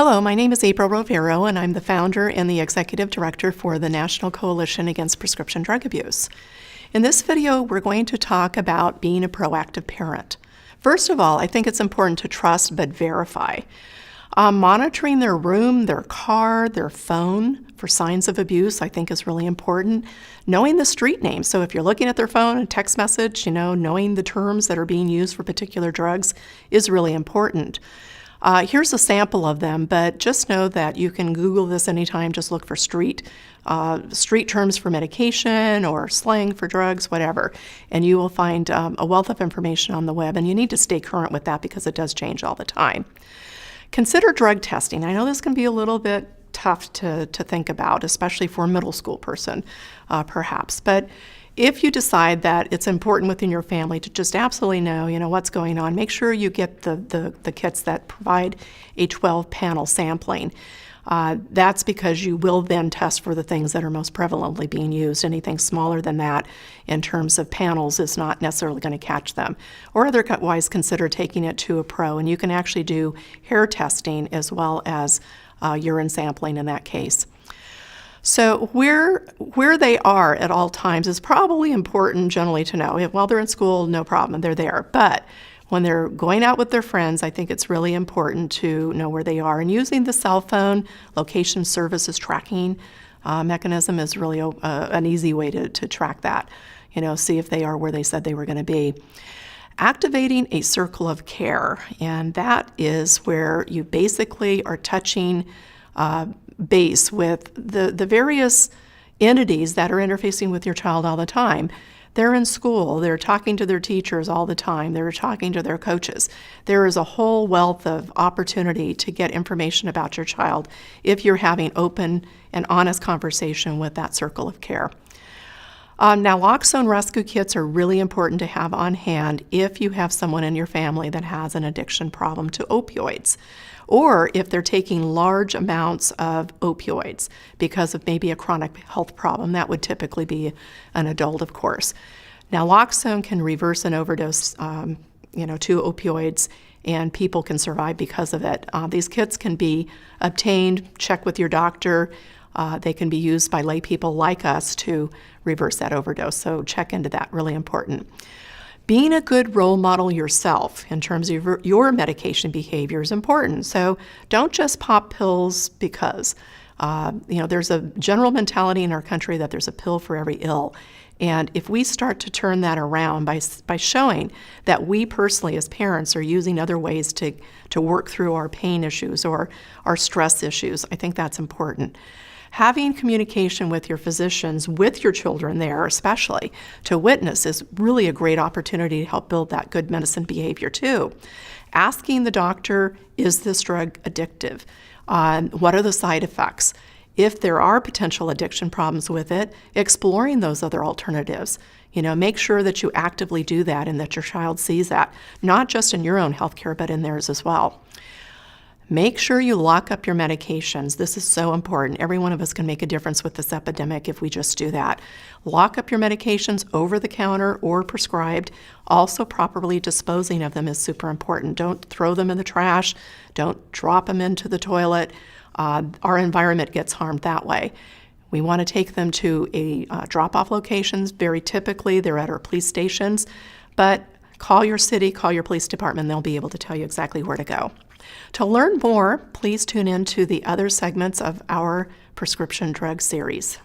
Hello, my name is April Rovero, and I'm the founder and the executive director for the National Coalition Against Prescription Drug Abuse. In this video, we're going to talk about being a proactive parent. First of all, I think it's important to trust but verify. Monitoring their room, their car, their phone for signs of abuse, I think is really important. Knowing the street name. So if you're looking at their phone and text message, knowing the terms that are being used for particular drugs is really important. Here's a sample of them, but just know that you can Google this anytime. Just look for street terms for medication or slang for drugs, whatever, and you will find a wealth of information on the web, and you need to stay current with that because it does change all the time. Consider drug testing. I know this can be a little bit tough to think about, especially for a middle school person, perhaps, but if you decide that it's important within your family to just absolutely know, what's going on, make sure you get the kits that provide a 12-panel sampling. That's because you will then test for the things that are most prevalently being used. Anything smaller than that in terms of panels is not necessarily going to catch them. Or otherwise consider taking it to a pro, and you can actually do hair testing as well as urine sampling in that case. So where they are at all times is probably important generally to know. While they're in school, no problem, they're there. But when they're going out with their friends, I think it's really important to know where they are. And using the cell phone location services tracking mechanism is really an easy way to track that. See if they are where they said they were going to be. Activating a circle of care, and that is where you basically are touching base with the various entities that are interfacing with your child all the time. They're in school, they're talking to their teachers all the time, they're talking to their coaches. There is a whole wealth of opportunity to get information about your child if you're having open and honest conversation with that circle of care. Naloxone rescue kits are really important to have on hand if you have someone in your family that has an addiction problem to opioids, or if they're taking large amounts of opioids because of maybe a chronic health problem. That would typically be an adult, of course. Naloxone can reverse an overdose, to opioids, and people can survive because of it. These kits can be obtained, check with your doctor. They can be used by lay people like us to reverse that overdose, so check into that, really important. Being a good role model yourself in terms of your medication behavior is important. So don't just pop pills because, there's a general mentality in our country that there's a pill for every ill. And if we start to turn that around by showing that we personally as parents are using other ways to work through our pain issues or our stress issues, I think that's important. Having communication with your physicians, with your children there especially, to witness is really a great opportunity to help build that good medicine behavior too. Asking the doctor, is this drug addictive? What are the side effects? If there are potential addiction problems with it, exploring those other alternatives. Make sure that you actively do that and that your child sees that, not just in your own healthcare, but in theirs as well. Make sure you lock up your medications. This is so important. Every one of us can make a difference with this epidemic if we just do that. Lock up your medications over the counter or prescribed. Also, properly disposing of them is super important. Don't throw them in the trash. Don't drop them into the toilet. Our environment gets harmed that way. We want to take them to a drop-off locations. Very typically, they're at our police stations. But call your city, call your police department. They'll be able to tell you exactly where to go. To learn more, please tune in to the other segments of our prescription drug series.